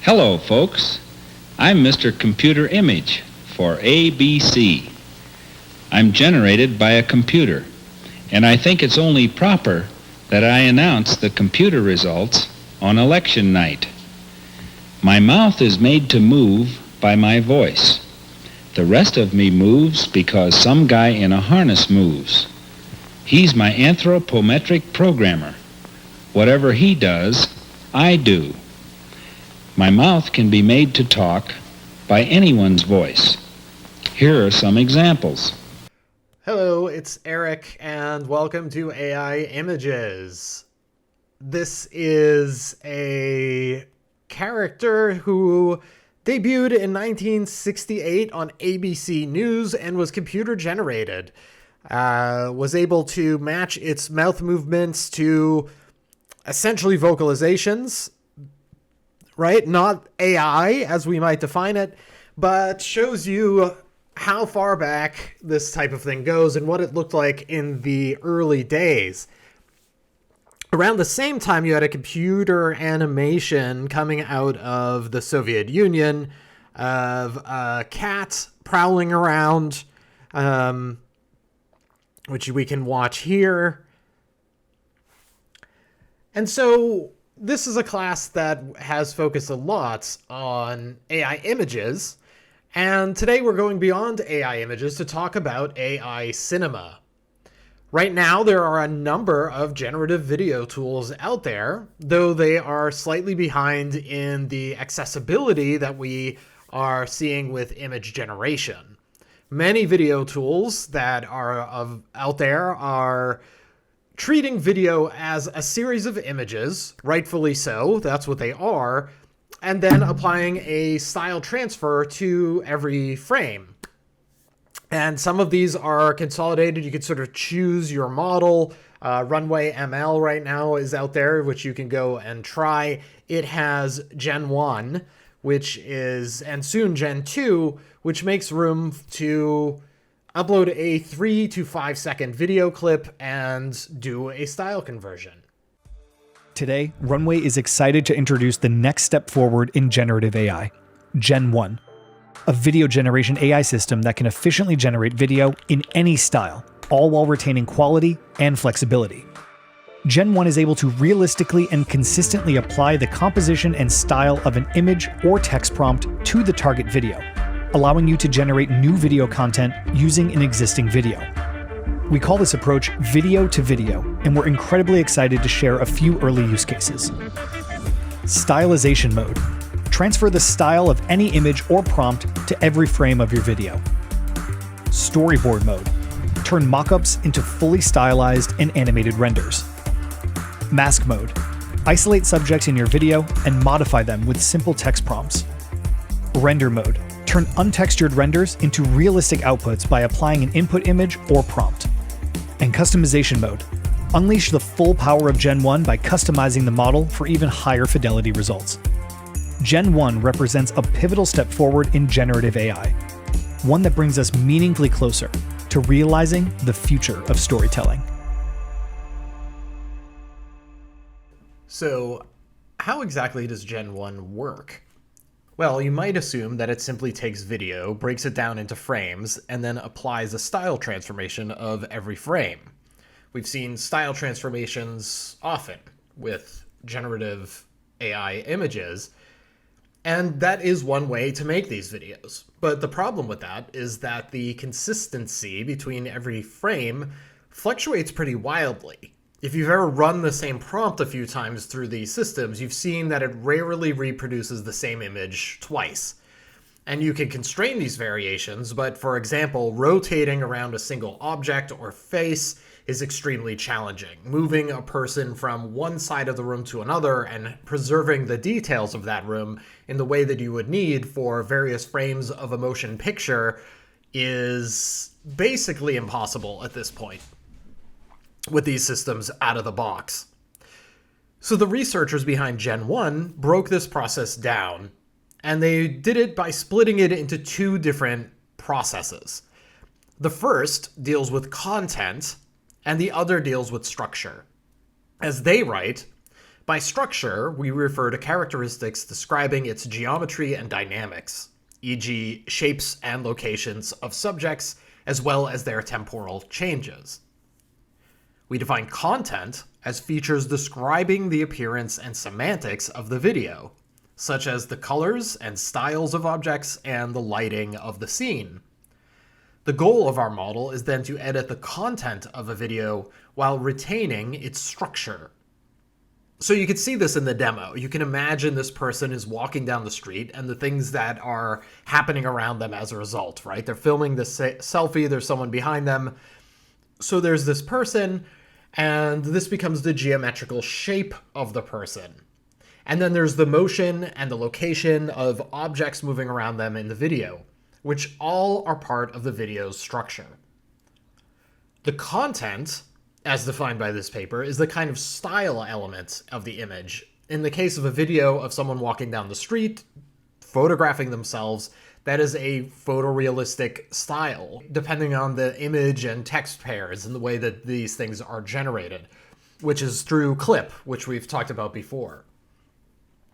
Hello, folks. I'm Mr. Computer Image for ABC. I'm generated by a computer, and I think it's only proper that I announce the computer results on election night. My mouth is made to move by my voice. The rest of me moves because some guy in a harness moves. He's my anthropometric programmer. Whatever he does, I do. My mouth can be made to talk by anyone's voice. Here are some examples. Hello, it's Eric, and welcome to AI Images. This is a character who debuted in 1968 on ABC News and was computer generated. Was able to match its mouth movements to essentially vocalizations, right? Not AI as we might define it, but shows you how far back this type of thing goes and what it looked like in the early days. Around the same time, you had a computer animation coming out of the Soviet Union of a cat prowling around, which we can watch here. And so this is a class that has focused a lot on AI images. And today we're going beyond AI images to talk about AI cinema. Right now, there are a number of generative video tools out there, though they are slightly behind in the accessibility that we are seeing with image generation. Many video tools that are out there are treating video as a series of images, rightfully so, that's what they are, and then applying a style transfer to every frame. And some of these are consolidated. You can sort of choose your model. Runway ML right now is out there, which you can go and try. It has Gen 1, which is, and soon Gen 2, which makes room to upload a 3 to 5 second video clip and do a style conversion. Today, Runway is excited to introduce the next step forward in generative AI, Gen 1, a video generation AI system that can efficiently generate video in any style, all while retaining quality and flexibility. Gen 1 is able to realistically and consistently apply the composition and style of an image or text prompt to the target video, allowing you to generate new video content using an existing video. We call this approach video to video, and we're incredibly excited to share a few early use cases. Stylization mode. Transfer the style of any image or prompt to every frame of your video. Storyboard mode. Turn mockups into fully stylized and animated renders. Mask mode. Isolate subjects in your video and modify them with simple text prompts. Render mode. Turn untextured renders into realistic outputs by applying an input image or prompt. And customization mode. Unleash the full power of Gen 1 by customizing the model for even higher fidelity results. Gen 1 represents a pivotal step forward in generative AI, one that brings us meaningfully closer to realizing the future of storytelling. So, how exactly does Gen 1 work? Well, you might assume that it simply takes video, breaks it down into frames, and then applies a style transformation of every frame. We've seen style transformations often with generative AI images, and that is one way to make these videos. But the problem with that is that the consistency between every frame fluctuates pretty wildly. If you've ever run the same prompt a few times through these systems, you've seen that it rarely reproduces the same image twice. And you can constrain these variations, but for example, rotating around a single object or face is extremely challenging. Moving a person from one side of the room to another and preserving the details of that room in the way that you would need for various frames of a motion picture is basically impossible at this point with these systems out of the box. So the researchers behind Gen 1 broke this process down, and they did it by splitting it into two different processes. The first deals with content, and the other deals with structure. As they write, By structure, we refer to characteristics describing its geometry and dynamics, e.g. shapes and locations of subjects, as well as their temporal changes. We define content as features describing the appearance and semantics of the video, such as the colors and styles of objects and the lighting of the scene. The goal of our model is then to edit the content of a video while retaining its structure. So you can see this in the demo. You can imagine this person is walking down the street and the things that are happening around them as a result, right? They're filming this selfie, there's someone behind them. So there's this person, and this becomes the geometrical shape of the person. And then there's the motion and the location of objects moving around them in the video, which all are part of the video's structure. The content, as defined by this paper, is the kind of style element of the image. In the case of a video of someone walking down the street, photographing themselves, that is a photorealistic style, depending on the image and text pairs and the way that these things are generated, which is through clip, which we've talked about before.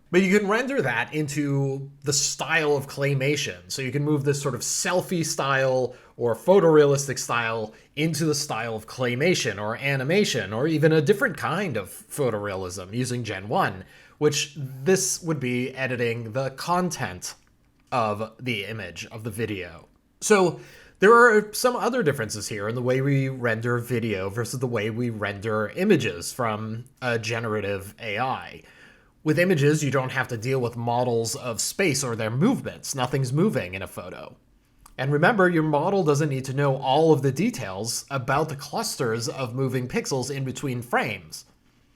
But you can render that into the style of claymation. So you can move this sort of selfie style or photorealistic style into the style of claymation or animation, or even a different kind of photorealism using Gen 1, which this would be editing the content of the image, of the video. So there are some other differences here in the way we render video versus the way we render images from a generative AI. With images, you don't have to deal with models of space or their movements. Nothing's moving in a photo. And remember, your model doesn't need to know all of the details about the clusters of moving pixels in between frames.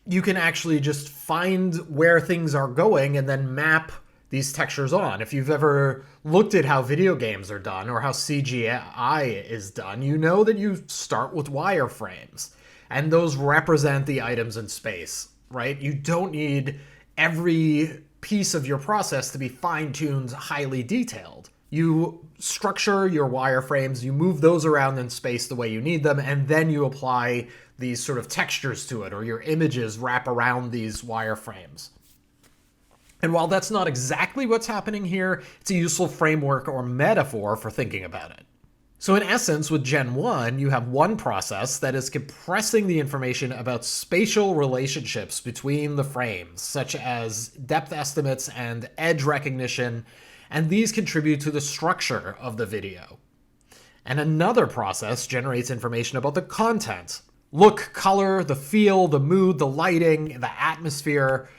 You can actually just find where things are going and then map these textures on. If you've ever looked at how video games are done or how CGI is done, you know that you start with wireframes, and those represent the items in space, right? You don't need every piece of your process to be fine-tuned, highly detailed. You structure your wireframes, you move those around in space the way you need them, and then you apply these sort of textures to it, or your images wrap around these wireframes. And while that's not exactly what's happening here, it's a useful framework or metaphor for thinking about it. So in essence, with Gen 1, you have one process that is compressing the information about spatial relationships between the frames, such as depth estimates and edge recognition, and these contribute to the structure of the video. And another process generates information about the content: look, color, the feel, the mood, the lighting, the atmosphere,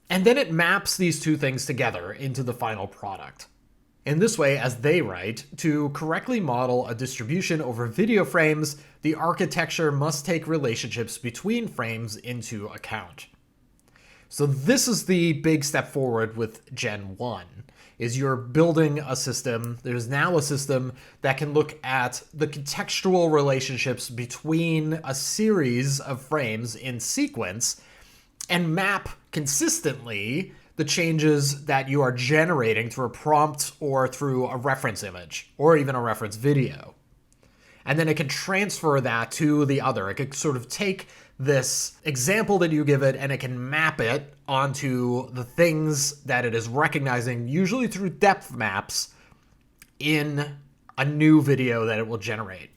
and then it maps these two things together into the final product. In this way, as they write, to correctly model a distribution over video frames, the architecture must take relationships between frames into account. So this is the big step forward with Gen 1, is you're building a system. There's now a system that can look at the contextual relationships between a series of frames in sequence and map consistently the changes that you are generating through a prompt or through a reference image or even a reference video. And then it can transfer that to the other. It could sort of take this example that you give it and it can map it onto the things that it is recognizing, usually through depth maps, in a new video that it will generate.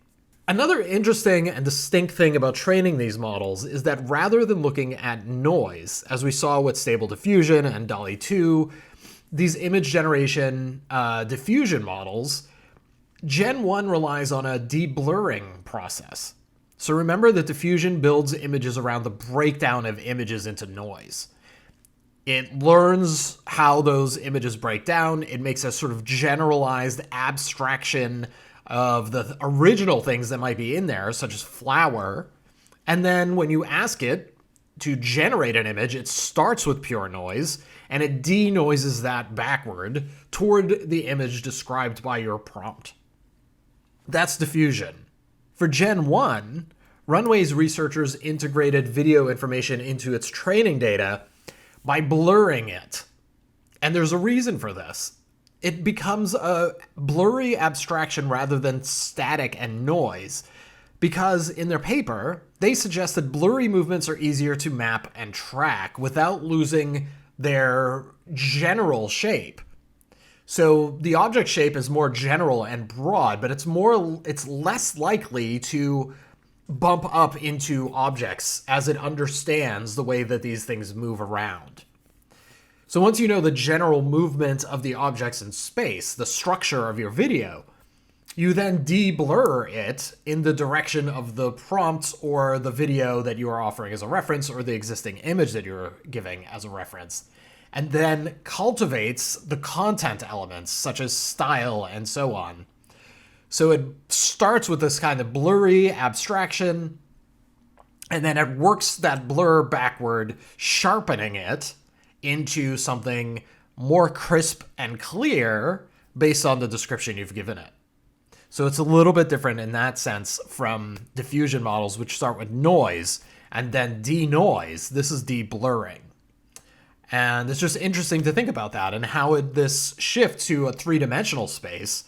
Another interesting and distinct thing about training these models is that rather than looking at noise, as we saw with Stable Diffusion and DALL-E 2, these image generation diffusion models, Gen 1 relies on a de-blurring process. So remember that diffusion builds images around the breakdown of images into noise. It learns how those images break down. It makes a sort of generalized abstraction of the original things that might be in there, such as flower. And then when you ask it to generate an image, it starts with pure noise, and it denoises that backward toward the image described by your prompt. That's diffusion. For Gen 1, Runway's researchers integrated video information into its training data by blurring it. And there's a reason for this. It becomes a blurry abstraction rather than static and noise, because in their paper, they suggested blurry movements are easier to map and track without losing their general shape. So the object shape is more general and broad, but it's less likely to bump up into objects as it understands the way that these things move around. So once you know the general movement of the objects in space, the structure of your video, you then de-blur it in the direction of the prompt or the video that you are offering as a reference or the existing image that you're giving as a reference, and then cultivates the content elements such as style and so on. So it starts with this kind of blurry abstraction, and then it works that blur backward, sharpening it into something more crisp and clear based on the description you've given it. So it's a little bit different in that sense from diffusion models, which start with noise and then de-noise. This is de-blurring. And it's just interesting to think about that and how this shift to a three-dimensional space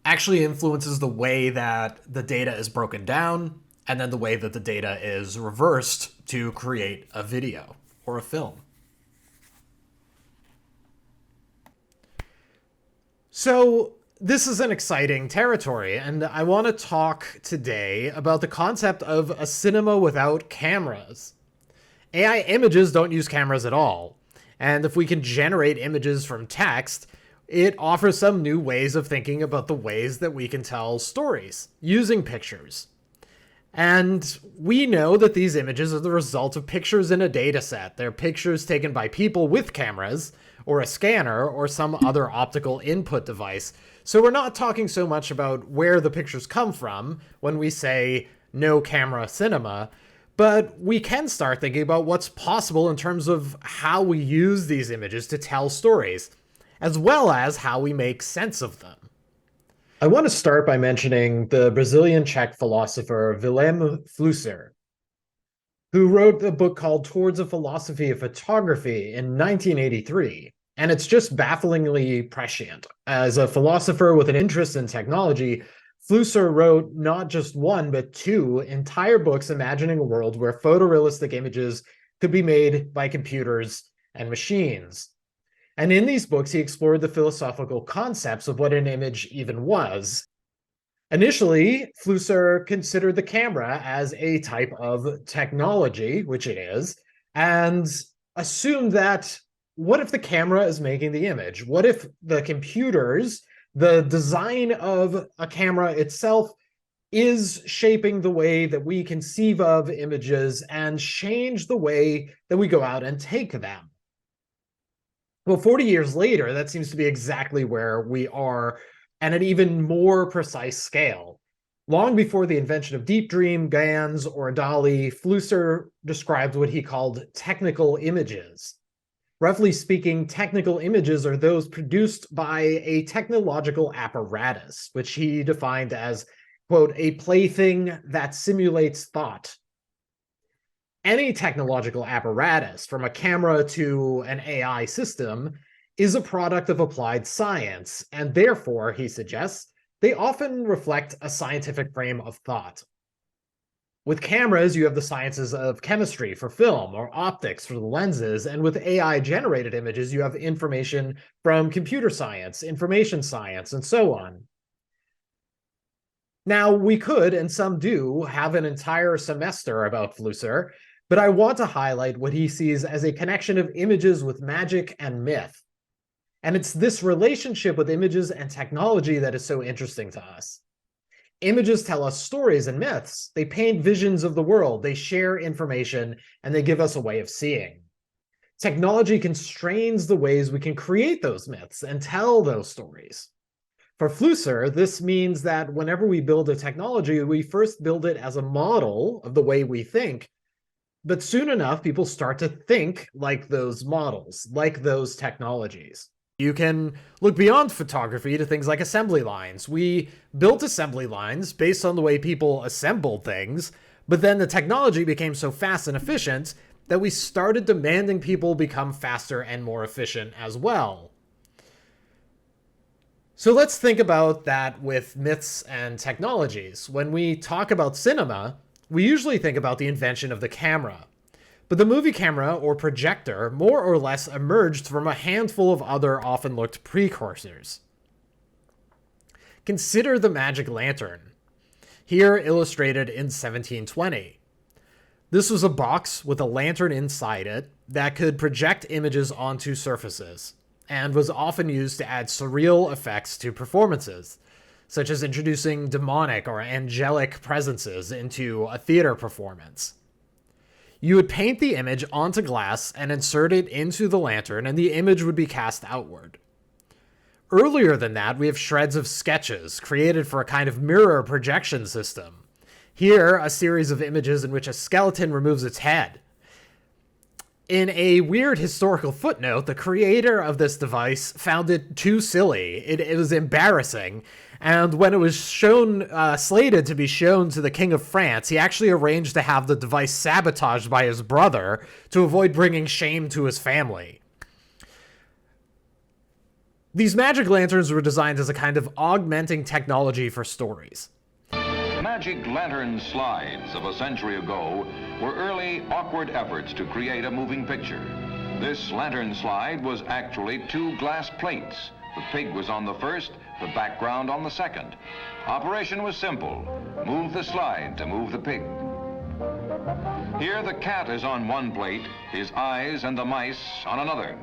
actually influences the way that the data is broken down and then the way that the data is reversed to create a video or a film. So this is an exciting territory, and I want to talk today about the concept of a cinema without cameras. AI images don't use cameras at all, and if we can generate images from text, it offers some new ways of thinking about the ways that we can tell stories using pictures. And we know that these images are the result of pictures in a data set. They're pictures taken by people with cameras, or a scanner, or some other optical input device. So we're not talking so much about where the pictures come from when we say no camera cinema, but we can start thinking about what's possible in terms of how we use these images to tell stories, as well as how we make sense of them. I want to start by mentioning the Brazilian-Czech philosopher Vilem Flusser, who wrote a book called Towards a Philosophy of Photography in 1983. And it's just bafflingly prescient. As a philosopher with an interest in technology, Flusser wrote not just one, but two entire books imagining a world where photorealistic images could be made by computers and machines. And in these books, he explored the philosophical concepts of what an image even was. Initially, Flusser considered the camera as a type of technology, which it is, and assumed that what if the camera is making the image? What if the computers, the design of a camera itself, is shaping the way that we conceive of images and change the way that we go out and take them? Well, 40 years later, that seems to be exactly where we are, and at an even more precise scale. Long before the invention of Deep Dream, GANs, or DALL-E, Flusser described what he called technical images. Roughly speaking, technical images are those produced by a technological apparatus, which he defined as, quote, a plaything that simulates thought. Any technological apparatus, from a camera to an AI system, is a product of applied science, and therefore, he suggests, they often reflect a scientific frame of thought. With cameras, you have the sciences of chemistry for film or optics for the lenses, and with AI-generated images, you have information from computer science, information science, and so on. Now, we could, and some do, have an entire semester about Flusser, but I want to highlight what he sees as a connection of images with magic and myth. And it's this relationship with images and technology that is so interesting to us. Images tell us stories and myths. They paint visions of the world, they share information, and they give us a way of seeing. Technology constrains the ways we can create those myths and tell those stories. For Flusser, this means that whenever we build a technology, we first build it as a model of the way we think, but soon enough, people start to think like those models, like those technologies. You can look beyond photography to things like assembly lines. We built assembly lines based on the way people assembled things, but then the technology became so fast and efficient that we started demanding people become faster and more efficient as well. So let's think about that with myths and technologies. When we talk about cinema, we usually think about the invention of the camera. But the movie camera, or projector, more or less emerged from a handful of other often looked precursors. Consider the magic lantern, here illustrated in 1720. This was a box with a lantern inside it that could project images onto surfaces, and was often used to add surreal effects to performances, such as introducing demonic or angelic presences into a theater performance. You would paint the image onto glass and insert it into the lantern, and the image would be cast outward. Earlier than that, we have shreds of sketches created for a kind of mirror projection system. Here, a series of images in which a skeleton removes its head. In a weird historical footnote, the creator of this device found it too silly. It was embarrassing. And when it was slated to be shown to the King of France, he actually arranged to have the device sabotaged by his brother to avoid bringing shame to his family. These magic lanterns were designed as a kind of augmenting technology for stories. Magic lantern slides of a century ago were early, awkward efforts to create a moving picture. This lantern slide was actually 2 glass plates. The pig was on the first, the background on the second. Operation was simple. Move the slide to move the pig. Here the cat is on one plate, his eyes and the mice on another.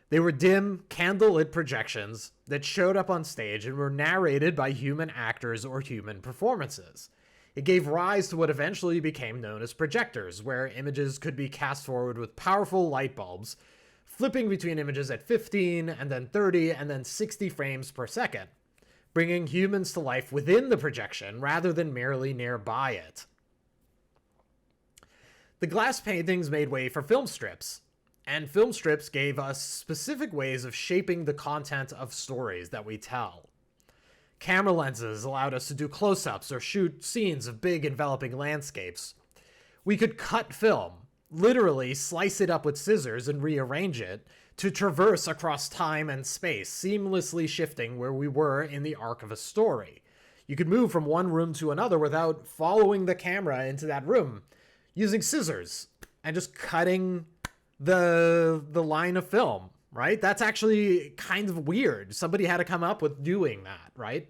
They were dim, candlelit projections that showed up on stage and were narrated by human actors or human performances. It gave rise to what eventually became known as projectors, where images could be cast forward with powerful light bulbs, flipping between images at 15 and then 30 and then 60 frames per second, bringing humans to life within the projection rather than merely nearby it. The glass paintings made way for film strips, and film strips gave us specific ways of shaping the content of stories that we tell. Camera lenses allowed us to do close-ups or shoot scenes of big enveloping landscapes. We could cut film, literally slice it up with scissors and rearrange it to traverse across time and space, seamlessly shifting where we were in the arc of a story. You could move from one room to another without following the camera into that room, using scissors and just cutting the line of film, right? That's actually kind of weird. Somebody had to come up with doing that, right?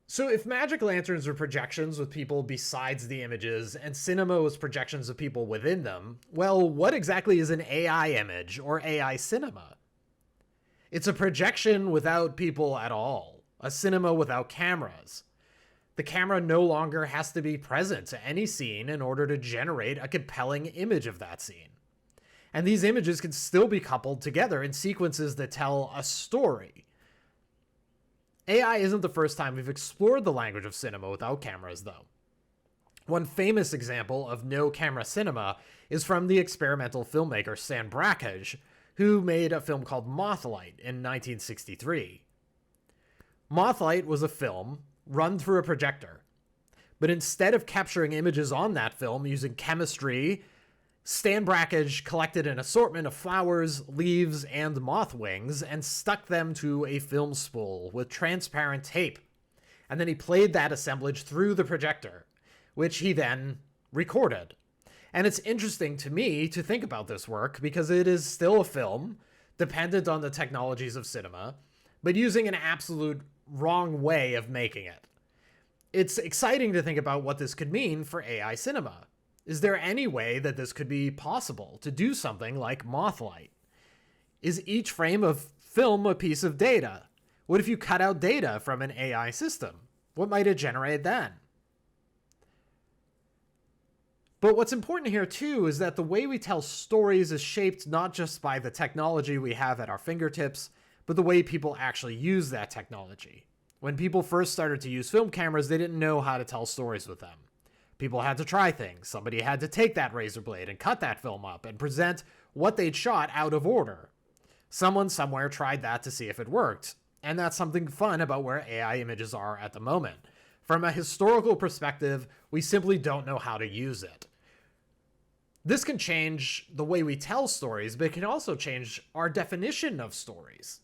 So if magic lanterns were projections with people besides the images and cinema was projections of people within them, well, what exactly is an AI image or AI cinema? It's a projection without people at all, a cinema without cameras. The camera no longer has to be present to any scene in order to generate a compelling image of that scene. And these images can still be coupled together in sequences that tell a story. AI isn't the first time we've explored the language of cinema without cameras, though. One famous example of no-camera cinema is from the experimental filmmaker Stan Brakhage, who made a film called Mothlight in 1963. Mothlight was a film run through a projector. But instead of capturing images on that film using chemistry, Stan Brakhage collected an assortment of flowers, leaves, and moth wings and stuck them to a film spool with transparent tape. And then he played that assemblage through the projector, which he then recorded. And it's interesting to me to think about this work because it is still a film, dependent on the technologies of cinema, but using an absolute wrong way of making it. It's exciting to think about what this could mean for AI cinema. Is there any way that this could be possible to do something like Mothlight? Is each frame of film a piece of data? What if you cut out data from an AI system? What might it generate then? But what's important here too is that the way we tell stories is shaped not just by the technology we have at our fingertips, but the way people actually use that technology. When people first started to use film cameras, they didn't know how to tell stories with them. People had to try things. Somebody had to take that razor blade and cut that film up and present what they'd shot out of order. Someone somewhere tried that to see if it worked. And that's something fun about where AI images are at the moment. From a historical perspective, we simply don't know how to use it. This can change the way we tell stories, but it can also change our definition of stories.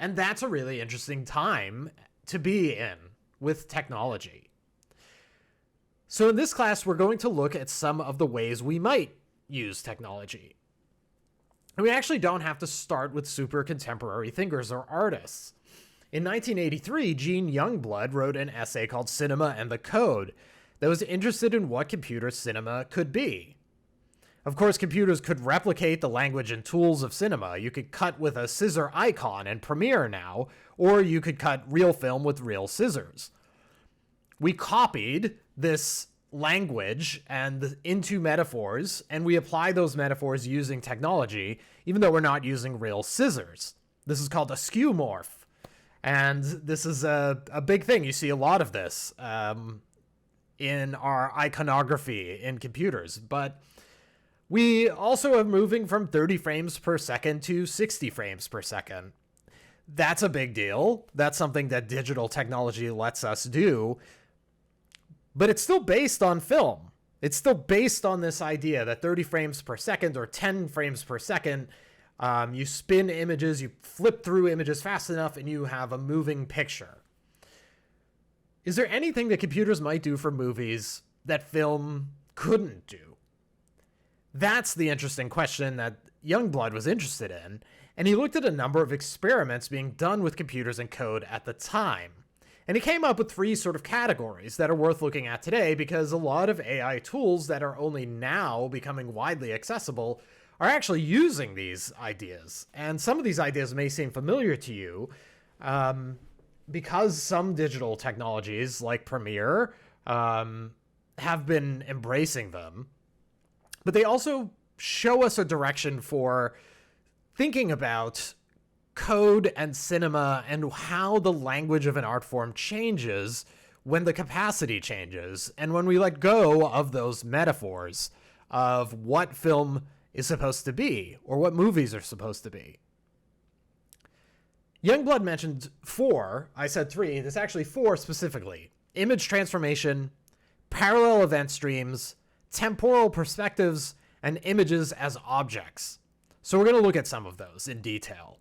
And that's a really interesting time to be in with technology. So in this class, we're going to look at some of the ways we might use technology. And we actually don't have to start with super contemporary thinkers or artists. In 1983, Gene Youngblood wrote an essay called Cinema and the Code that was interested in what computer cinema could be. Of course, computers could replicate the language and tools of cinema. You could cut with a scissor icon in Premiere now, or you could cut real film with real scissors. We copied this language and into metaphors, and we apply those metaphors using technology, even though we're not using real scissors. This is called a skeuomorph, and this is a big thing. You see a lot of this in our iconography in computers, but we also are moving from 30 frames per second to 60 frames per second. That's a big deal. That's something that digital technology lets us do. But it's still based on film. It's still based on this idea that 30 frames per second or 10 frames per second, you spin images, you flip through images fast enough, and you have a moving picture. Is there anything that computers might do for movies that film couldn't do? That's the interesting question that Youngblood was interested in, and he looked at a number of experiments being done with computers and code at the time. And he came up with 3 sort of categories that are worth looking at today, because a lot of AI tools that are only now becoming widely accessible are actually using these ideas. And some of these ideas may seem familiar to you, because some digital technologies like Premiere have been embracing them. But they also show us a direction for thinking about code and cinema and how the language of an art form changes when the capacity changes and when we let go of those metaphors of what film is supposed to be or what movies are supposed to be. Youngblood mentioned 4. I said 3. There's actually 4 specifically. Image transformation, parallel event streams, temporal perspectives, and images as objects. So we're going to look at some of those in detail.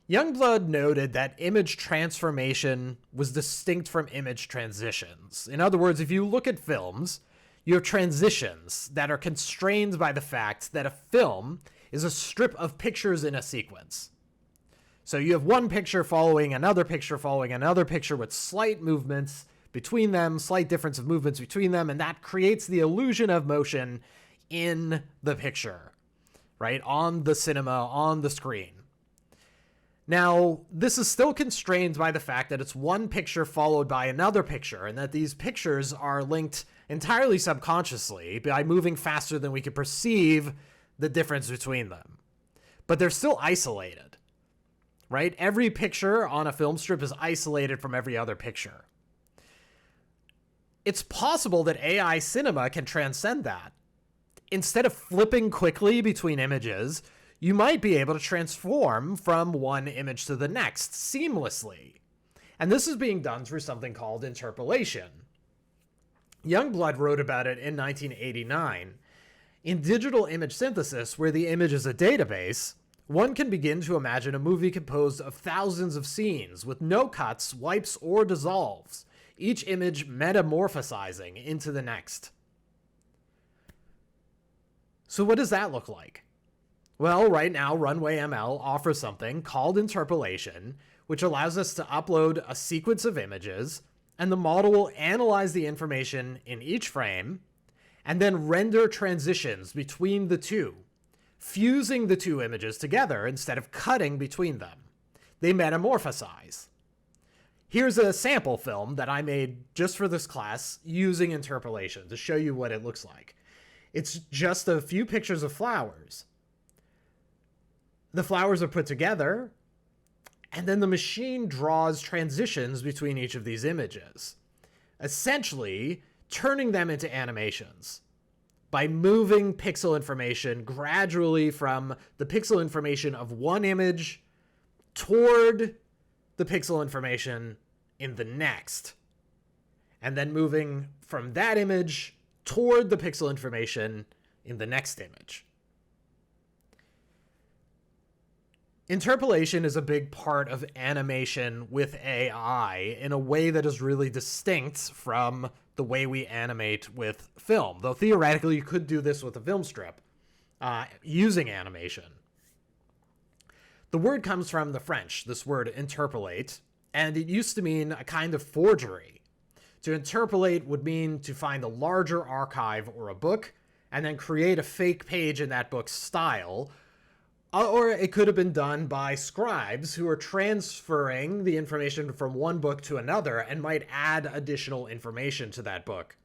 Youngblood noted that image transformation was distinct from image transitions. In other words, if you look at films, you have transitions that are constrained by the fact that a film is a strip of pictures in a sequence. So you have one picture following another picture with slight movements between them, slight difference of movements between them, and that creates the illusion of motion in the picture, right? On the cinema, on the screen. Now, this is still constrained by the fact that it's one picture followed by another picture, and that these pictures are linked entirely subconsciously by moving faster than we can perceive the difference between them. But they're still isolated, right? Every picture on a film strip is isolated from every other picture. It's possible that AI cinema can transcend that. Instead of flipping quickly between images, you might be able to transform from one image to the next seamlessly. And this is being done through something called interpolation. Youngblood wrote about it in 1989. In digital image synthesis, where the image is a database, one can begin to imagine a movie composed of thousands of scenes with no cuts, wipes, or dissolves, each image metamorphosizing into the next. So what does that look like? Well, right now, Runway ML offers something called interpolation, which allows us to upload a sequence of images, and the model will analyze the information in each frame, and then render transitions between the two, fusing the two images together instead of cutting between them. They metamorphosize. Here's a sample film that I made just for this class using interpolation to show you what it looks like. It's just a few pictures of flowers. The flowers are put together, and then the machine draws transitions between each of these images, essentially turning them into animations by moving pixel information gradually from the pixel information of one image toward the pixel information in the next, and then moving from that image toward the pixel information in the next image. Interpolation is a big part of animation with AI in a way that is really distinct from the way we animate with film, though theoretically you could do this with a film strip using animation. The word comes from the French, this word interpolate, and it used to mean a kind of forgery. To interpolate would mean to find a larger archive or a book and then create a fake page in that book's style. Or it could have been done by scribes who are transferring the information from one book to another and might add additional information to that book.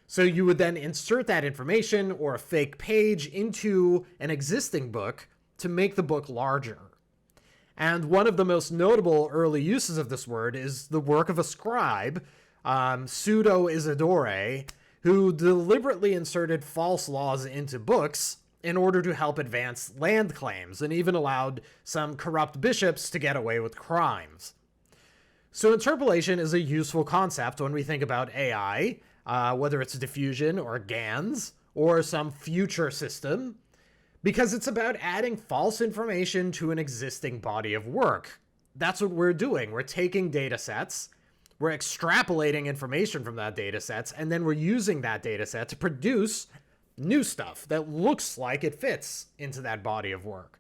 So you would then insert that information or a fake page into an existing book to make the book larger. And one of the most notable early uses of this word is the work of a scribe, Pseudo Isidore, who deliberately inserted false laws into books in order to help advance land claims, and even allowed some corrupt bishops to get away with crimes. So interpolation is a useful concept when we think about AI, whether it's diffusion or GANs, or some future system, because it's about adding false information to an existing body of work. That's what we're doing. We're taking data sets, we're extrapolating information from that data sets, and then we're using that data set to produce new stuff that looks like it fits into that body of work.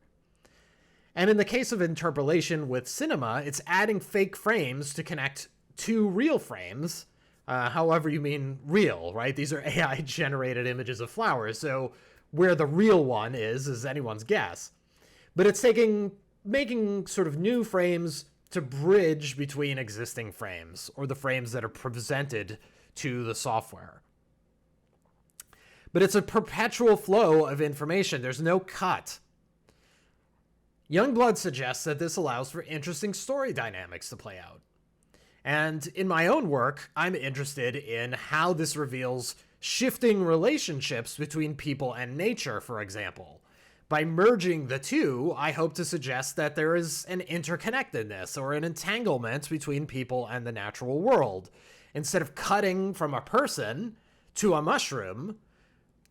And in the case of interpolation with cinema, it's adding fake frames to connect two real frames, however you mean real, right? These are AI-generated images of flowers, so where the real one is anyone's guess. But it's making sort of new frames to bridge between existing frames, or the frames that are presented to the software. But it's a perpetual flow of information. There's no cut. Youngblood suggests that this allows for interesting story dynamics to play out. And in my own work, I'm interested in how this reveals shifting relationships between people and nature, for example. By merging the two, I hope to suggest that there is an interconnectedness or an entanglement between people and the natural world. Instead of cutting from a person to a mushroom,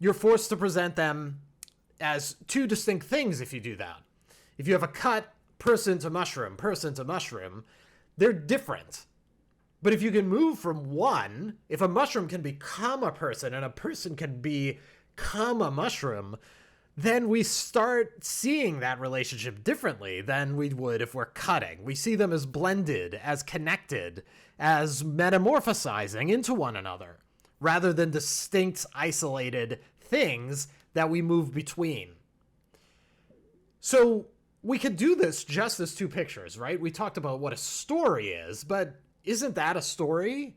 you're forced to present them as two distinct things if you do that. If you have a cut person to mushroom, they're different. But if you can move from one, if a mushroom can become a person and a person can become a mushroom, then we start seeing that relationship differently than we would if we're cutting. We see them as blended, as connected, as metamorphosizing into one another, rather than distinct, isolated things that we move between. So we could do this just as two pictures, right? We talked about what a story is, but isn't that a story?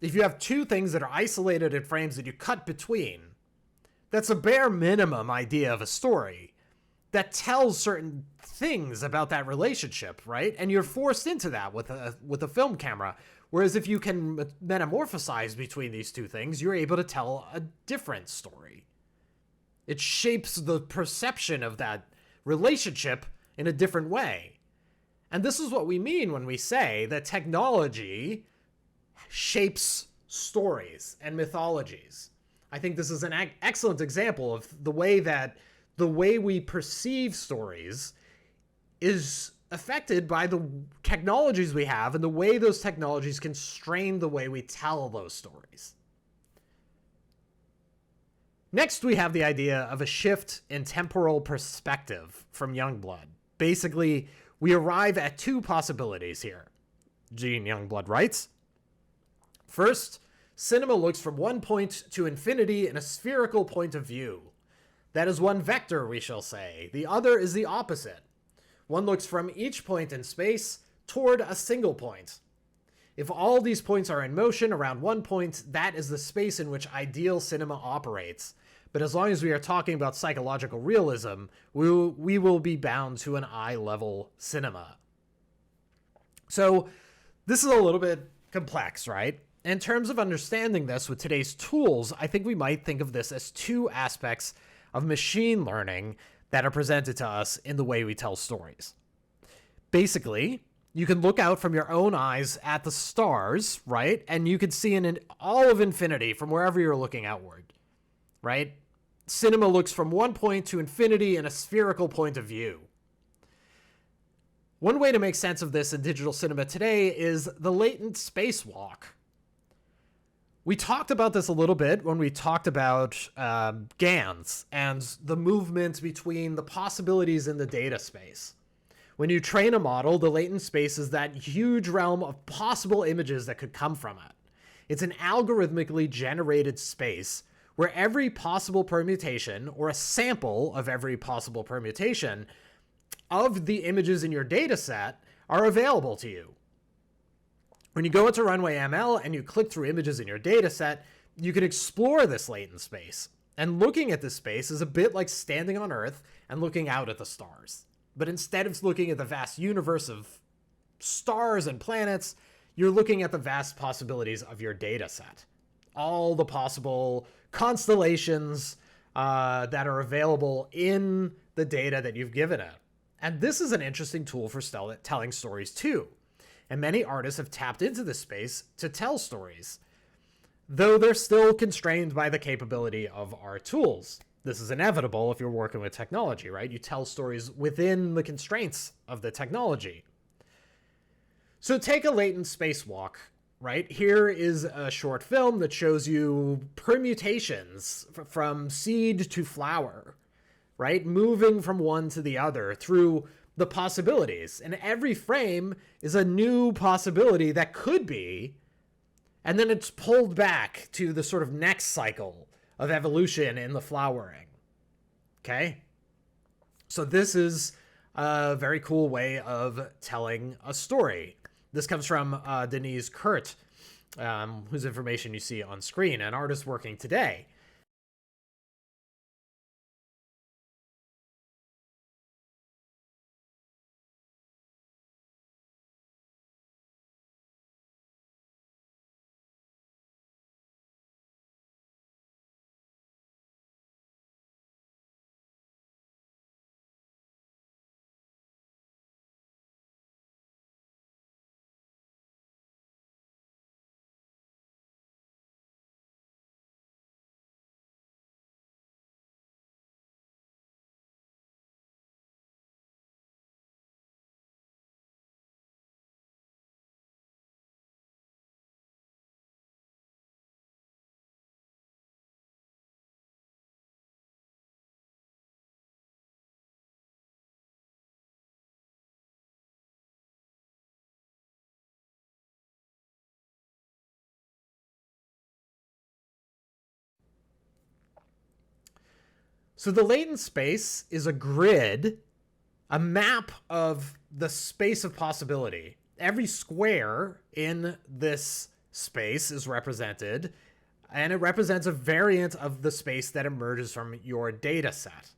If you have two things that are isolated in frames that you cut between, that's a bare minimum idea of a story that tells certain things about that relationship, right? And you're forced into that with a film camera. Whereas if you can metamorphosize between these two things, you're able to tell a different story. It shapes the perception of that relationship in a different way. And this is what we mean when we say that technology shapes stories and mythologies. I think this is an excellent example of the way we perceive stories is affected by the technologies we have and the way those technologies constrain the way we tell those stories. Next, we have the idea of a shift in temporal perspective from Youngblood. Basically, we arrive at two possibilities here. Gene Youngblood writes, first, cinema looks from one point to infinity in a spherical point of view. That is one vector, we shall say. The other is the opposite. One looks from each point in space toward a single point. If all these points are in motion around one point, that is the space in which ideal cinema operates. But as long as we are talking about psychological realism, we will be bound to an eye-level cinema. So this is a little bit complex, right? In terms of understanding this with today's tools, I think we might think of this as two aspects of machine learning that are presented to us in the way we tell stories. Basically, you can look out from your own eyes at the stars, right? And you can see in all of infinity from wherever you're looking outward, right? Cinema looks from one point to infinity in a spherical point of view. One way to make sense of this in digital cinema today is the latent spacewalk. We talked about this a little bit when we talked about GANs and the movement between the possibilities in the data space. When you train a model, the latent space is that huge realm of possible images that could come from it. It's an algorithmically generated space where every possible permutation, or a sample of every possible permutation, of the images in your data set are available to you. When you go into Runway ML and you click through images in your data set, you can explore this latent space. And looking at this space is a bit like standing on Earth and looking out at the stars. But instead of looking at the vast universe of stars and planets, you're looking at the vast possibilities of your data set. All the possible constellations that are available in the data that you've given it. And this is an interesting tool for telling stories too. And many artists have tapped into this space to tell stories, though they're still constrained by the capability of our tools. This is inevitable if you're working with technology, right? You tell stories within the constraints of the technology. So take a latent spacewalk, right? Here is a short film that shows you permutations from seed to flower, right? Moving from one to the other through the possibilities. And every frame is a new possibility that could be, and then it's pulled back to the sort of next cycle of evolution in the flowering. Okay? So this is a very cool way of telling a story. This comes from Deniz Kurt, whose information you see on screen, an artist working today. So the latent space is a grid, a map of the space of possibility. Every square in this space is represented, and it represents a variant of the space that emerges from your data set.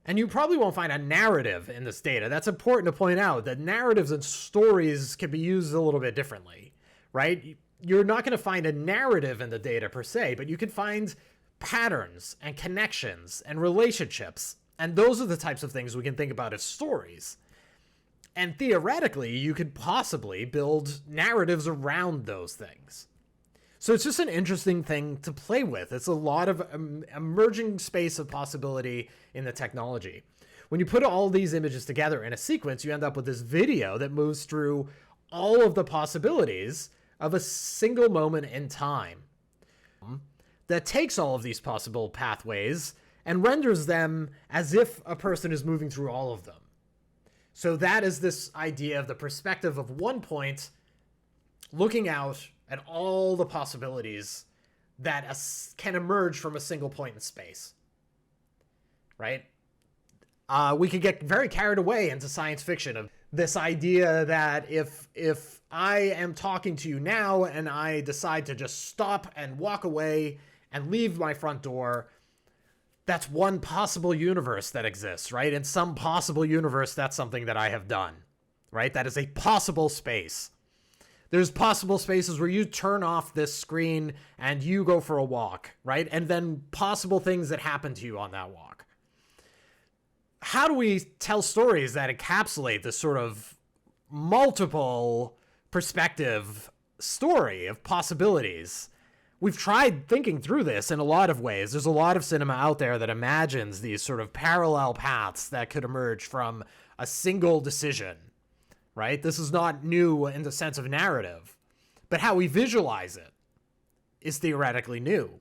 And you probably won't find a narrative in this data. That's important to point out, that narratives and stories can be used a little bit differently, right? You're not going to find a narrative in the data per se, but you can find patterns and connections and relationships. And those are the types of things we can think about as stories. And theoretically, you could possibly build narratives around those things. So it's just an interesting thing to play with. It's a lot of emerging space of possibility in the technology. When you put all these images together in a sequence, you end up with this video that moves through all of the possibilities of a single moment in time, that takes all of these possible pathways and renders them as if a person is moving through all of them. So that is this idea of the perspective of one point, looking out at all the possibilities that can emerge from a single point in space, right? We could get very carried away into science fiction of this idea that if I am talking to you now and I decide to just stop and walk away and leave my front door, that's one possible universe that exists, right? In some possible universe, that's something that I have done, right? That is a possible space. There's possible spaces where you turn off this screen and you go for a walk, right? And then possible things that happen to you on that walk. How do we tell stories that encapsulate this sort of multiple perspective story of possibilities? We've tried thinking through this in a lot of ways. There's a lot of cinema out there that imagines these sort of parallel paths that could emerge from a single decision, right? This is not new in the sense of narrative, but how we visualize it is theoretically new.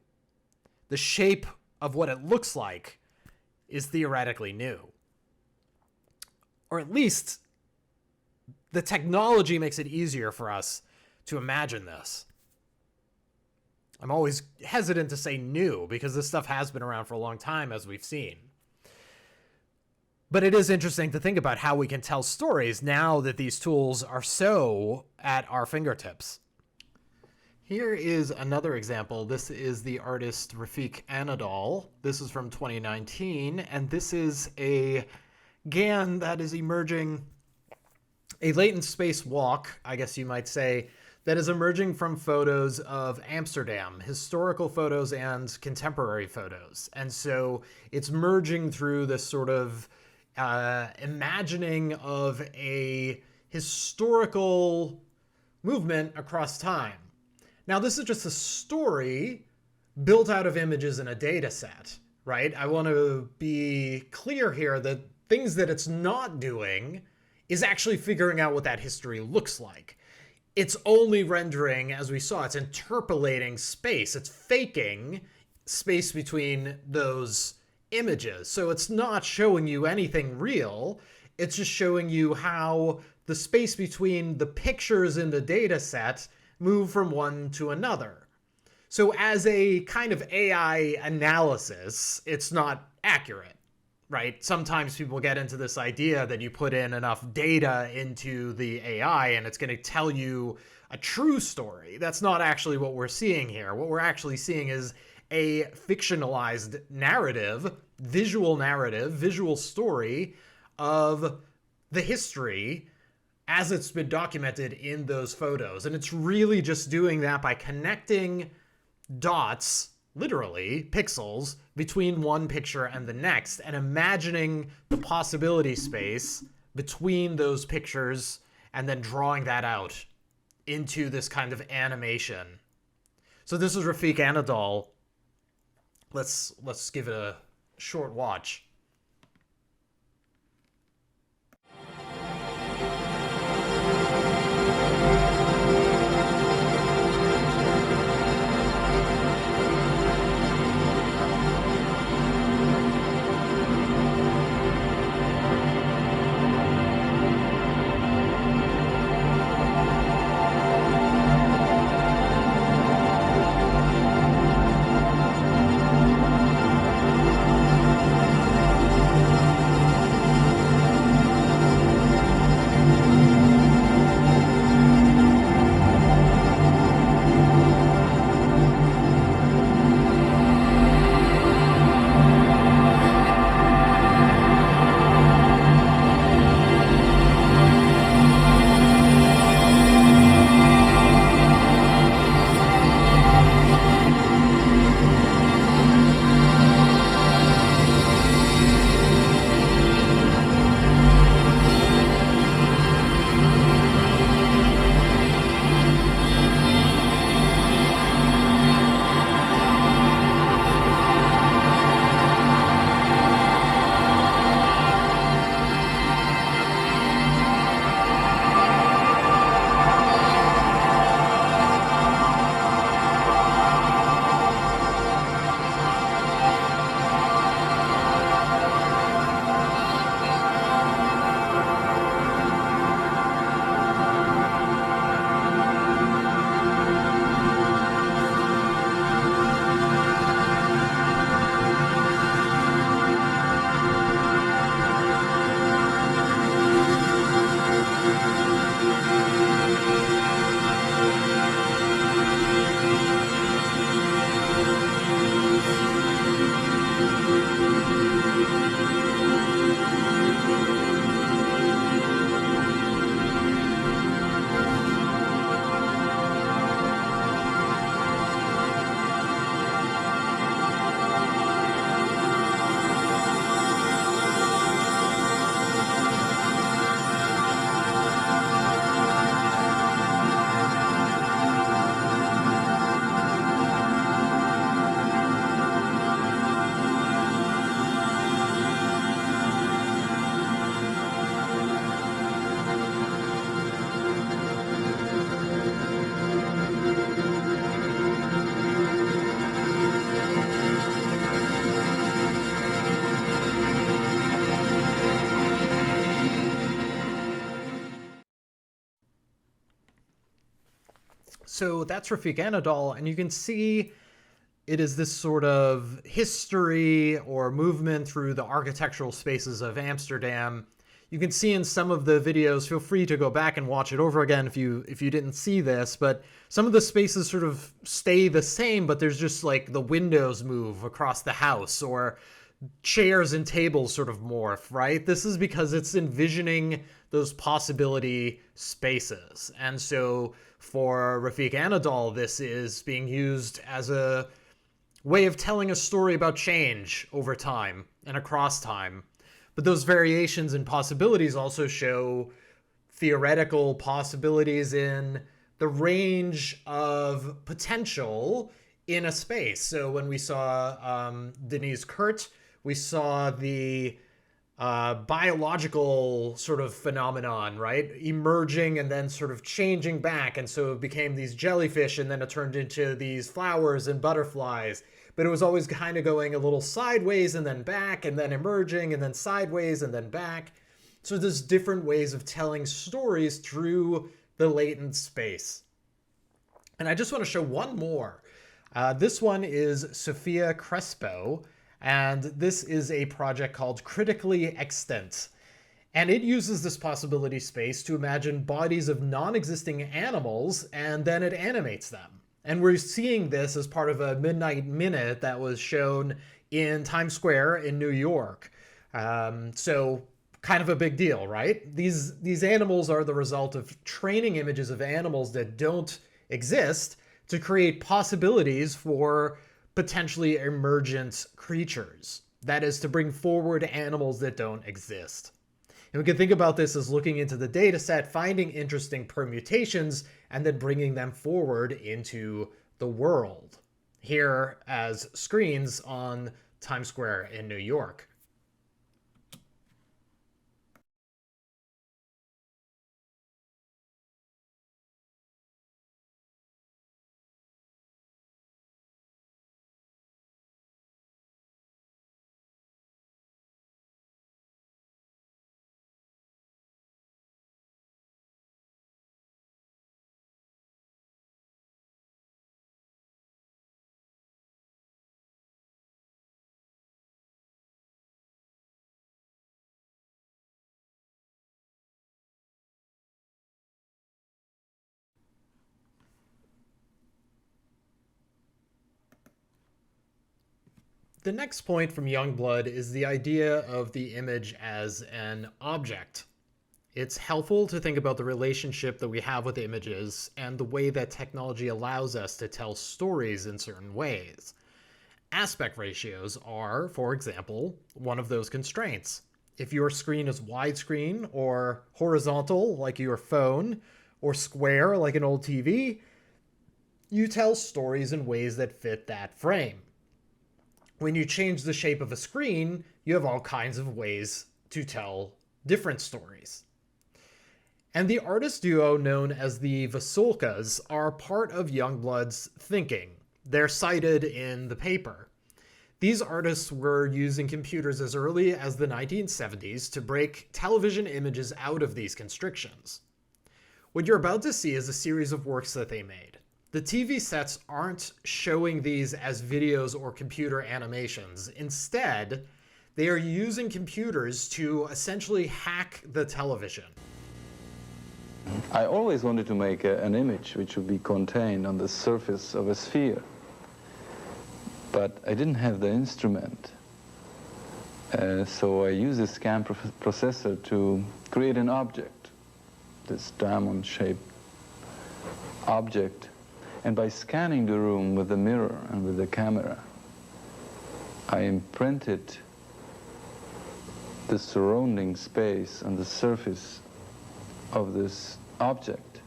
The shape of what it looks like is theoretically new. Or at least the technology makes it easier for us to imagine this. I'm always hesitant to say new because this stuff has been around for a long time, as we've seen. But it is interesting to think about how we can tell stories now that these tools are so at our fingertips. Here is another example. This is the artist Refik Anadol. This is from 2019, and this is a GAN that is emerging, a latent space walk, I guess you might say, that is emerging from photos of Amsterdam, historical photos and contemporary photos. And so it's merging through this sort of imagining of a historical movement across time. Now, this is just a story built out of images in a data set, right? I want to be clear here that things that it's not doing is actually figuring out what that history looks like. It's only rendering, as we saw, it's interpolating space. It's faking space between those images. So it's not showing you anything real. It's just showing you how the space between the pictures in the data set move from one to another. So as a kind of AI analysis, it's not accurate, right? Sometimes people get into this idea that you put in enough data into the AI and it's going to tell you a true story. That's not actually what we're seeing here. What we're actually seeing is a fictionalized narrative, visual story of the history as it's been documented in those photos. And it's really just doing that by connecting dots, literally pixels, between one picture and the next, and imagining the possibility space between those pictures and then drawing that out into this kind of animation. So this is Refik Anadol. Let's give it a short watch. So that's Refik Anadol, and you can see it is this sort of history or movement through the architectural spaces of Amsterdam. You can see in some of the videos, feel free to go back and watch it over again if you didn't see this, but some of the spaces sort of stay the same, but there's just like the windows move across the house, or chairs and tables sort of morph, right? This is because it's envisioning those possibility spaces. And so for Refik Anadol, this is being used as a way of telling a story about change over time and across time. But those variations and possibilities also show theoretical possibilities in the range of potential in a space. So when we saw Deniz Kurt, we saw the biological sort of phenomenon, right? Emerging and then sort of changing back. And so it became these jellyfish, and then it turned into these flowers and butterflies. But it was always kind of going a little sideways and then back, and then emerging and then sideways and then back. So there's different ways of telling stories through the latent space. And I just want to show one more. This one is Sofia Crespo, and this is a project called Critically Extant. And it uses this possibility space to imagine bodies of non-existing animals, and then it animates them. And we're seeing this as part of a Midnight Minute that was shown in Times Square in New York. So kind of a big deal, right? These animals are the result of training images of animals that don't exist to create possibilities for potentially emergent creatures. That is, to bring forward animals that don't exist. And we can think about this as looking into the data set, finding interesting permutations, and then bringing them forward into the world, here as screens on Times Square in New York. The next point from Youngblood is the idea of the image as an object. It's helpful to think about the relationship that we have with images and the way that technology allows us to tell stories in certain ways. Aspect ratios are, for example, one of those constraints. If your screen is widescreen or horizontal, like your phone, or square, like an old TV, you tell stories in ways that fit that frame. When you change the shape of a screen, you have all kinds of ways to tell different stories. And the artist duo known as the Vasulkas are part of Youngblood's thinking. They're cited in the paper. These artists were using computers as early as the 1970s to break television images out of these constrictions. What you're about to see is a series of works that they made. The TV sets aren't showing these as videos or computer animations. Instead, they are using computers to essentially hack the television. I always wanted to make an image which would be contained on the surface of a sphere. But I didn't have the instrument. So I used a scan processor to create an object, this diamond-shaped object. And by scanning the room with the mirror and with the camera, I imprinted the surrounding space on the surface of this object.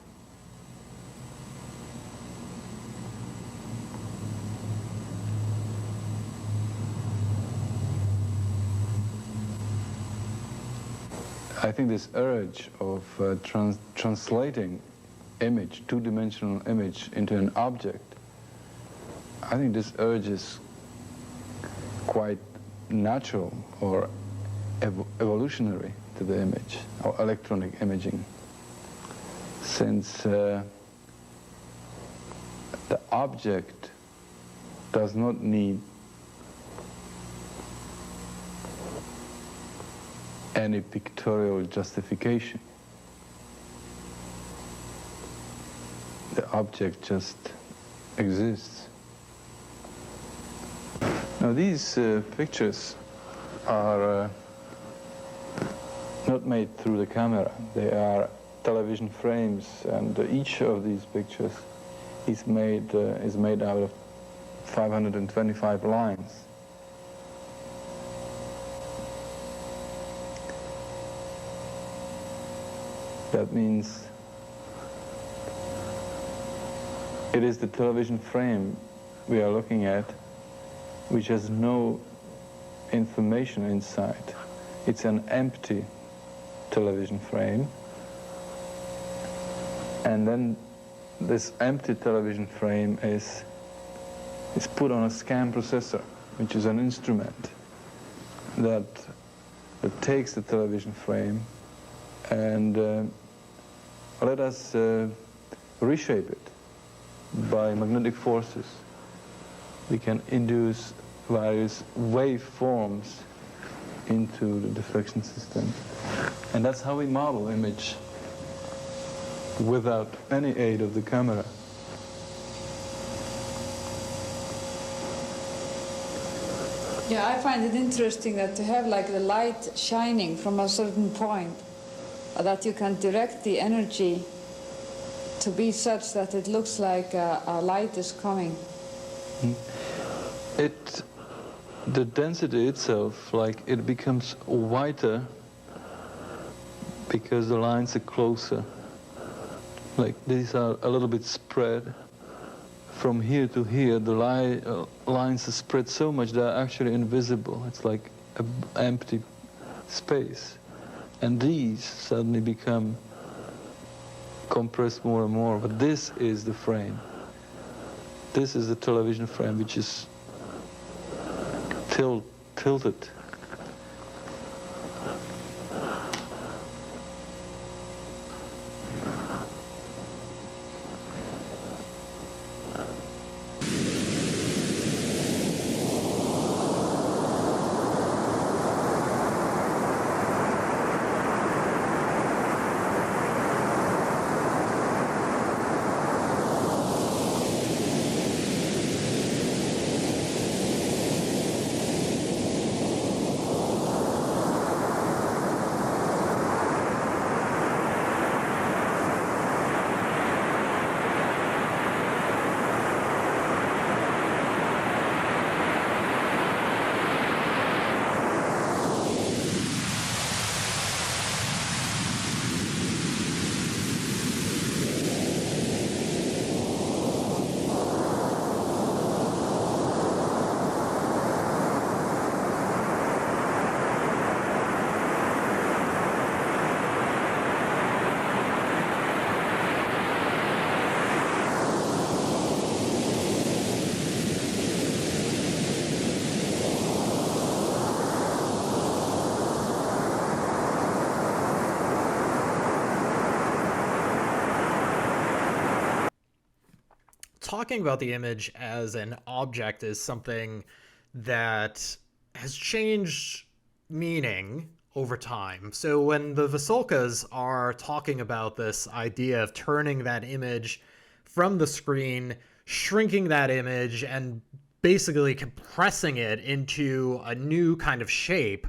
I think this urge of translating image, two-dimensional image, into an object, I think this urge is quite natural or evolutionary to the image, or electronic imaging. Since the object does not need any pictorial justification. The object just exists. Now these pictures are not made through the camera. They are television frames, and each of these pictures is made out of 525 lines. That means it is the television frame we are looking at, which has no information inside. It's an empty television frame. And then this empty television frame is put on a scan processor, which is an instrument that takes the television frame and let us reshape it by magnetic forces. We can induce various waveforms into the diffraction system. And that's how we model image without any aid of the camera. Yeah, I find it interesting that to have like the light shining from a certain point, that you can direct the energy to be such that it looks like a light is coming. The density itself, like it becomes whiter because the lines are closer. Like these are a little bit spread. From here to here, the lines are spread so much they're actually invisible. It's like an empty space. And these suddenly become compressed more and more. But this is the frame. This is the television frame, which is tilted. Talking about the image as an object is something that has changed meaning over time. So when the Vasulkas are talking about this idea of turning that image from the screen, shrinking that image, and basically compressing it into a new kind of shape,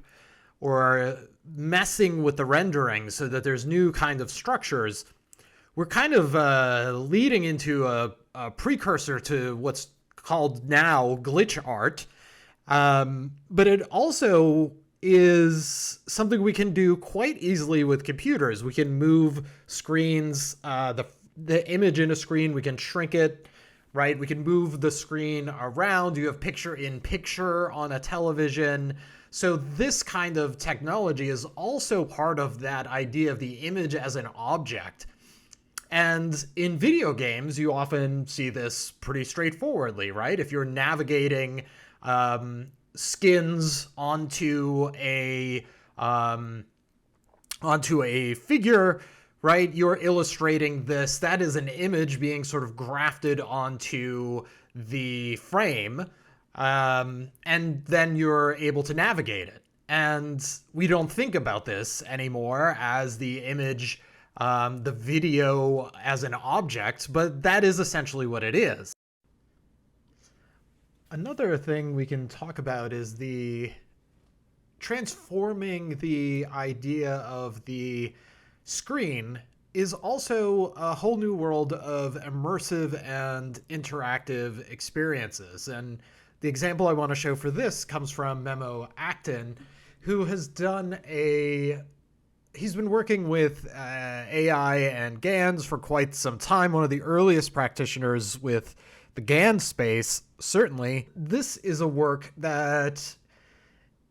or messing with the rendering so that there's new kind of structures, we're kind of leading into a precursor to what's called now glitch art. But it also is something we can do quite easily with computers. We can move screens, the image in a screen, we can shrink it, right? We can move the screen around. You have picture-in-picture on a television. So this kind of technology is also part of that idea of the image as an object. And in video games, you often see this pretty straightforwardly, right? If you're navigating skins onto a figure, right? You're illustrating this. That is an image being sort of grafted onto the frame, and then you're able to navigate it. And we don't think about this anymore as the image, the video as an object, but that is essentially what it is. Another thing we can talk about is the transforming the idea of the screen is also a whole new world of immersive and interactive experiences. And the example I want to show for this comes from Memo Akten, who has done he's been working with AI and GANs for quite some time, one of the earliest practitioners with the GAN space, certainly. This is a work that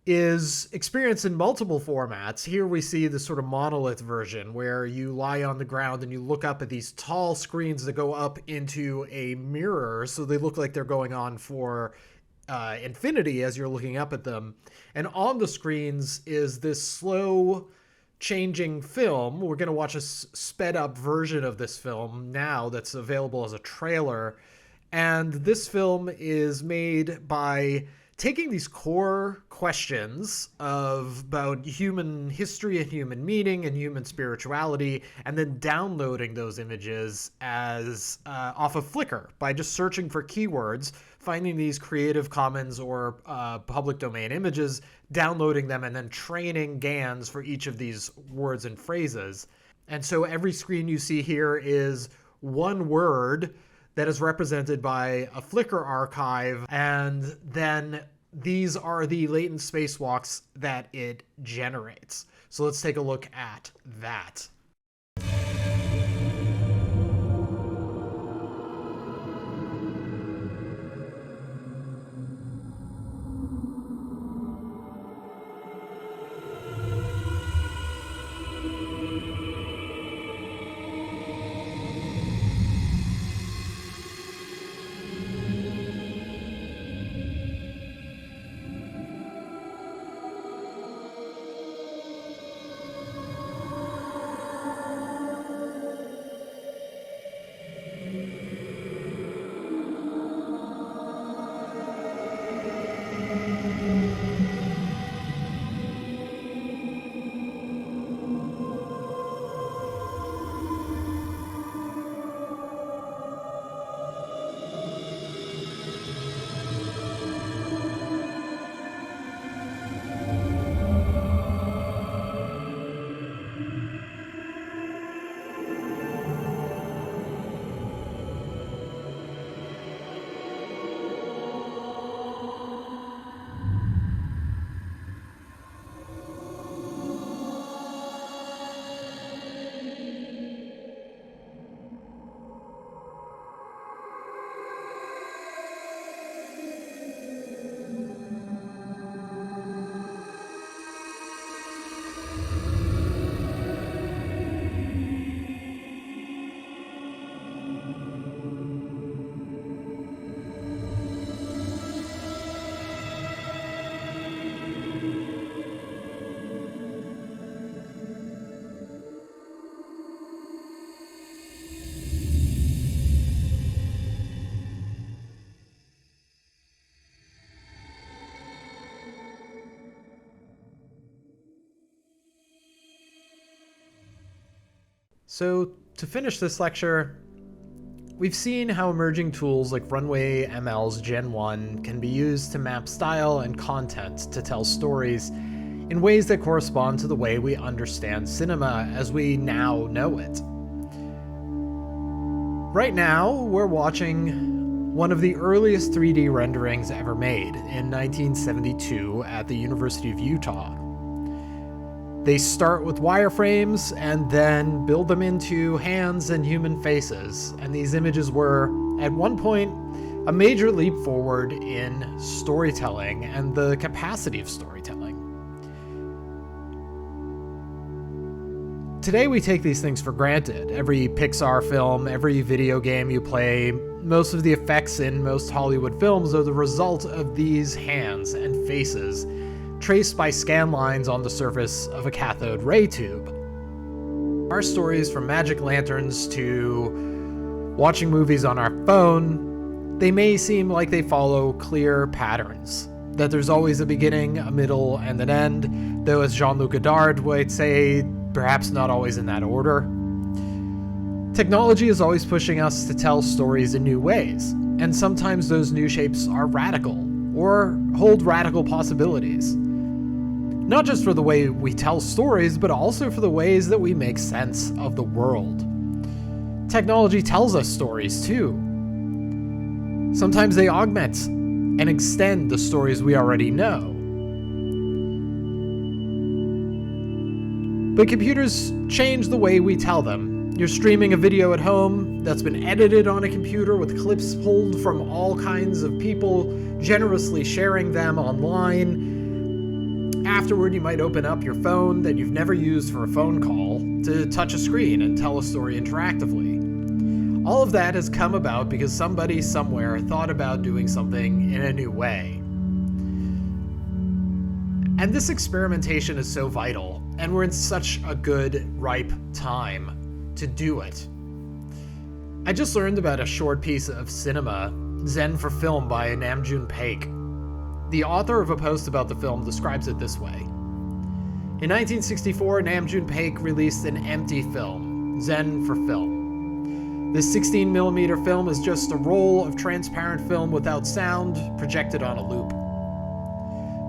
is experienced in multiple formats. Here we see the sort of monolith version where you lie on the ground and you look up at these tall screens that go up into a mirror, so they look like they're going on for infinity as you're looking up at them. And on the screens is this slow changing film. We're going to watch a sped up version of this film now that's available as a trailer. And this film is made by taking these core questions about human history and human meaning and human spirituality, and then downloading those images as off of Flickr by just searching for keywords, finding these Creative Commons or public domain images, downloading them, and then training GANs for each of these words and phrases. And so every screen you see here is one word that is represented by a Flickr archive, and then these are the latent spacewalks that it generates. So let's take a look at that. So to finish this lecture, we've seen how emerging tools like Runway ML's Gen 1 can be used to map style and content to tell stories in ways that correspond to the way we understand cinema as we now know it. Right now, we're watching one of the earliest 3D renderings ever made in 1972 at the University of Utah. They start with wireframes and then build them into hands and human faces, and these images were, at one point, a major leap forward in storytelling and the capacity of storytelling. Today we take these things for granted. Every Pixar film, every video game you play, most of the effects in most Hollywood films are the result of these hands and faces, traced by scan lines on the surface of a cathode ray tube. our stories, from magic lanterns to watching movies on our phone, they may seem like they follow clear patterns. That there's always a beginning, a middle, and an end, though as Jean-Luc Godard would say, perhaps not always in that order. Technology is always pushing us to tell stories in new ways, and sometimes those new shapes are radical, or hold radical possibilities. Not just for the way we tell stories, but also for the ways that we make sense of the world. Technology tells us stories too. Sometimes they augment and extend the stories we already know. But computers change the way we tell them. You're streaming a video at home that's been edited on a computer with clips pulled from all kinds of people, generously sharing them online. Afterward, you might open up your phone that you've never used for a phone call to touch a screen and tell a story interactively. All of that has come about because somebody somewhere thought about doing something in a new way. And this experimentation is so vital, and we're in such a good, ripe time to do it. I just learned about a short piece of cinema, Zen for Film by Namjoon Paik. The author of a post about the film describes it this way. In 1964, Namjoon Paik released an empty film, Zen for Film. This 16mm film is just a roll of transparent film without sound, projected on a loop.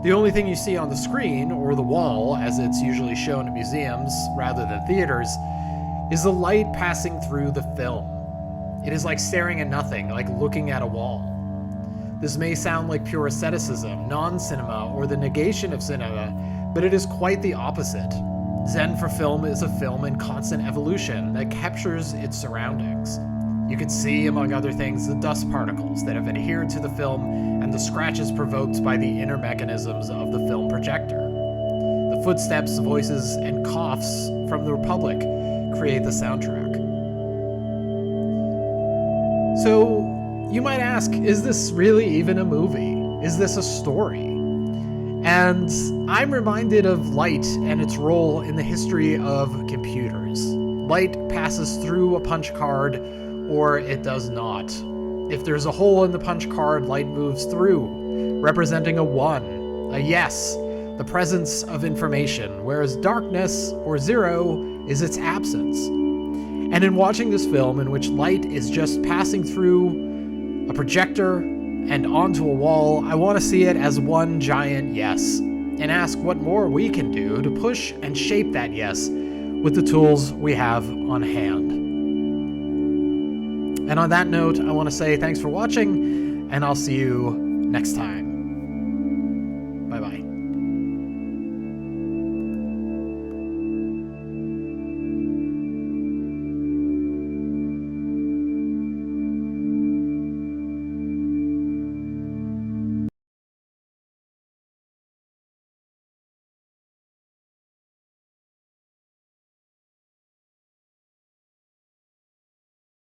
The only thing you see on the screen, or the wall, as it's usually shown at museums rather than theaters, is the light passing through the film. It is like staring at nothing, like looking at a wall. This may sound like pure asceticism, non-cinema, or the negation of cinema, but it is quite the opposite. Zen for Film is a film in constant evolution that captures its surroundings. You can see, among other things, the dust particles that have adhered to the film and the scratches provoked by the inner mechanisms of the film projector. The footsteps, voices, and coughs from the public create the soundtrack. So, you might ask, is this really even a movie? Is this a story? And I'm reminded of light and its role in the history of computers. Light passes through a punch card, or it does not. If there's a hole in the punch card, light moves through, representing a 1, a yes, the presence of information, whereas darkness, or 0, is its absence. And in watching this film, in which light is just passing through a projector and onto a wall, I want to see it as one giant yes, and ask what more we can do to push and shape that yes with the tools we have on hand. And on that note, I want to say thanks for watching, and I'll see you next time.